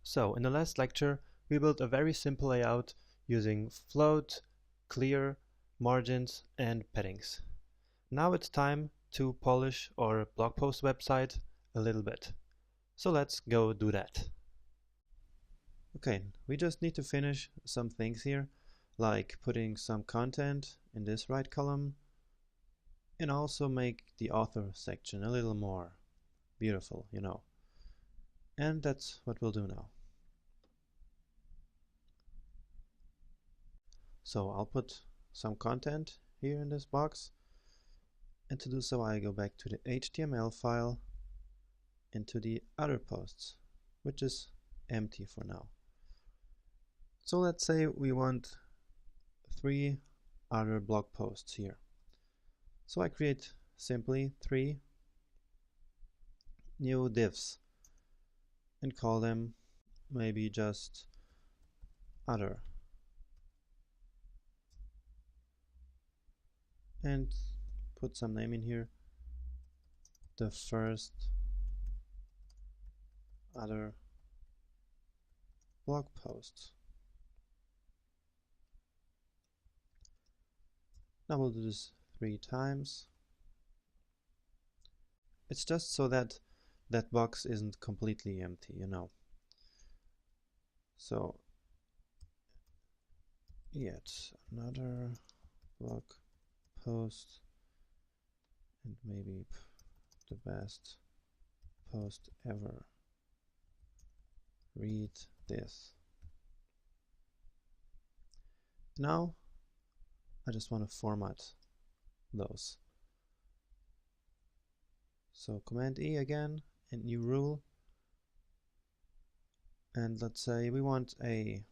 So in the last lecture we built a very simple layout using float, clear, margins and paddings. Now it's time to polish our blog post website a little bit. So let's go do that. Okay, we just need to finish some things here, like putting some content in this right column and also make the author section a little more beautiful, And that's what we'll do now. So I'll put some content here in this box, and to do so I go back to the HTML file and to the other posts, which is empty for now. So let's say we want 3 other blog posts here. So I create simply 3 new divs and call them maybe just other, and put some name in here, the first other blog post. Now we'll do this 3 times. It's just so that that box isn't completely empty, So yet another blog post, and maybe the best post ever. Read this. Now I just want to format those. So Command E again and new rule, and let's say we want a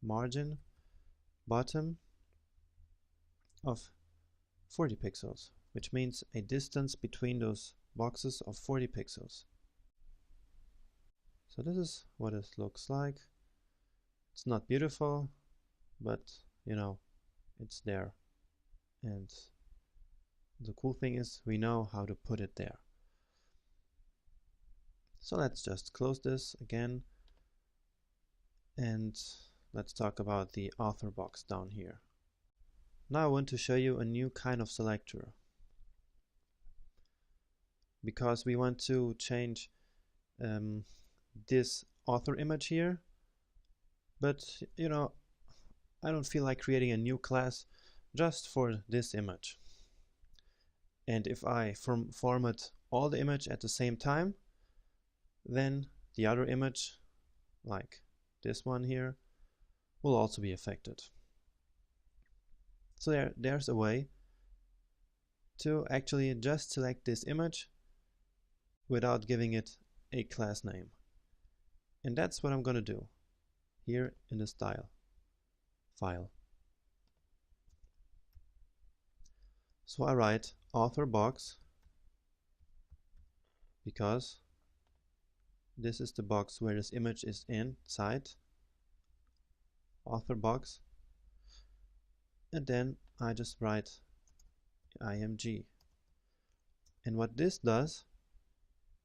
margin bottom of 40 pixels, which means a distance between those boxes of 40 pixels. So this is what it looks like. It's not beautiful, but it's there. And the cool thing is we know how to put it there. So let's just close this again, and let's talk about the author box down here. Now I want to show you a new kind of selector, because we want to change this author image here, but I don't feel like creating a new class just for this image. And if I format all the image at the same time, then the other image, like this one here, will also be affected. So there's a way to actually just select this image without giving it a class name. And that's what I'm going to do here in the style file. So I write author box because this is the box where this image is inside, author box, and then I just write img. And what this does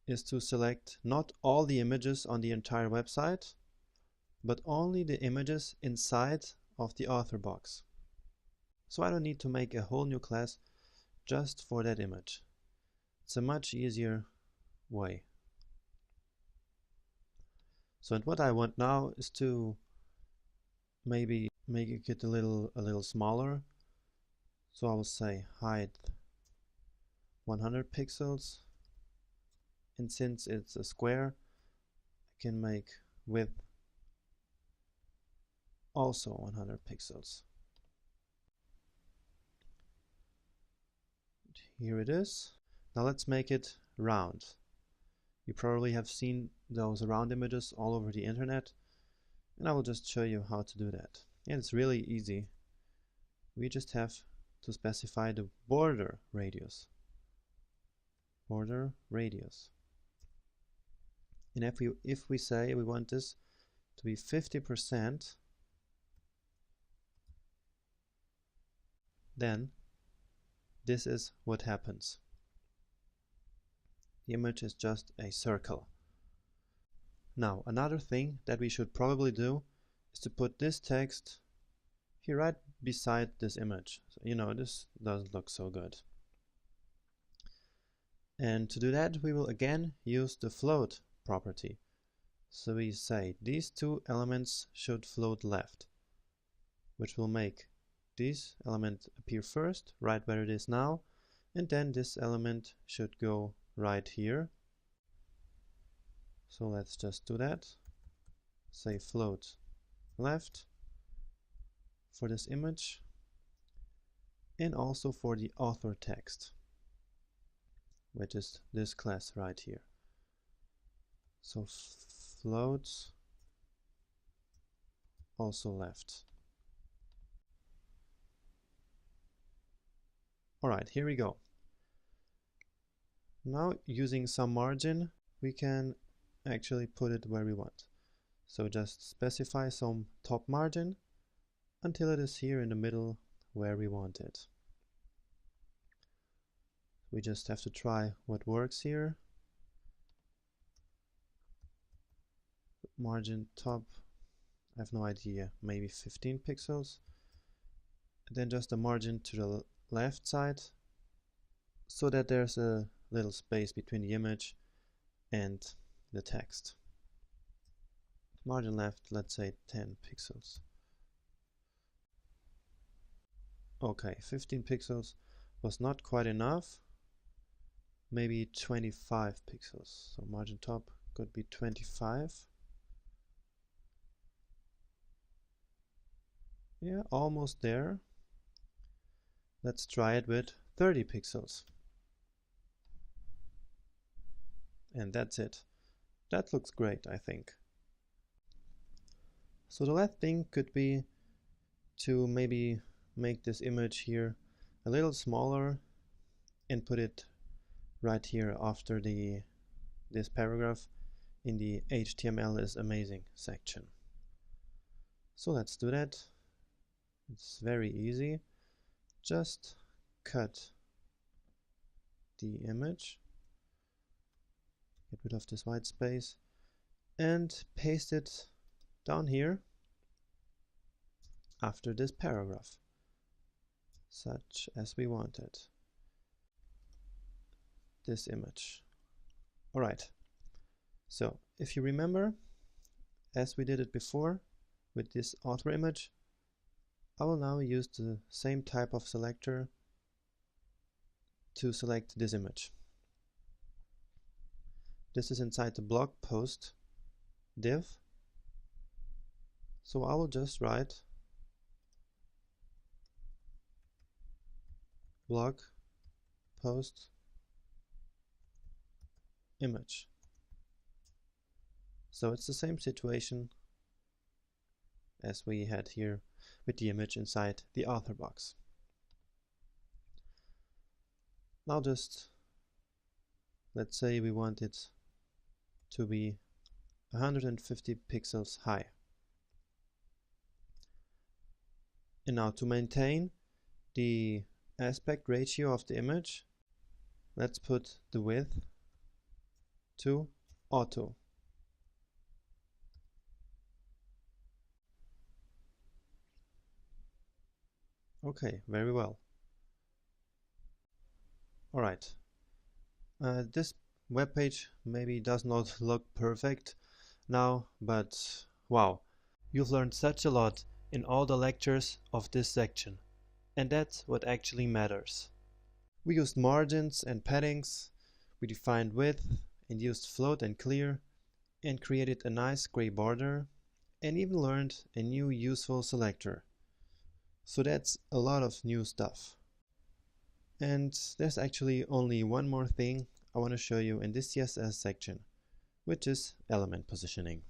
is to select not all the images on the entire website, but only the images inside of the author box. So I don't need to make a whole new class just for that image. It's a much easier way. So and what I want now is to maybe make it a little smaller. So I will say height 100 pixels, and since it's a square, I can make width also 100 pixels. Here it is. Now let's make it round. You probably have seen those round images all over the internet, and I will just show you how to do that. And it's really easy. We just have to specify the border radius. Border radius. And if we say we want this to be 50%, then this is what happens. The image is just a circle. Now, another thing that we should probably do is to put this text here right beside this image. So, you know, this doesn't look so good. And to do that, we will again use the float property. So we say these two elements should float left, which will make this element appear first, right where it is now, and then this element should go right here. So let's just do that. Say float left for this image, and also for the author text, which is this class right here. So float also left. Alright, here we go. Now, using some margin, we can actually put it where we want. So just specify some top margin until it is here in the middle where we want it. We just have to try what works here. Margin top, I have no idea, maybe 15 pixels. And then just a margin to the left side, so that there's a little space between the image and the text. Margin left, let's say 10 pixels. Okay, 15 pixels was not quite enough. Maybe 25 pixels. So margin top could be 25. Yeah, almost there. Let's try it with 30 pixels. And that's it. That looks great, I think. So the last thing could be to maybe make this image here a little smaller and put it right here after this paragraph in the HTML is amazing section. So let's do that. It's very easy. Just cut the image, get rid of this white space, and paste it down here after this paragraph, such as we wanted. This image. Alright, so if you remember, as we did it before with this author image, I will now use the same type of selector to select this image. This is inside the blog post div, so I will just write blog post image. So it's the same situation as we had here with the image inside the author box. Now just, let's say we want it to be 150 pixels high. And now to maintain the aspect ratio of the image, let's put the width to auto. Okay, very well. Alright, this web page maybe does not look perfect now, but wow, you've learned such a lot in all the lectures of this section, and that's what actually matters. We used margins and paddings, we defined width and used float and clear, and created a nice gray border, and even learned a new useful selector. So that's a lot of new stuff. And there's actually only one more thing I want to show you in this CSS section, which is element positioning.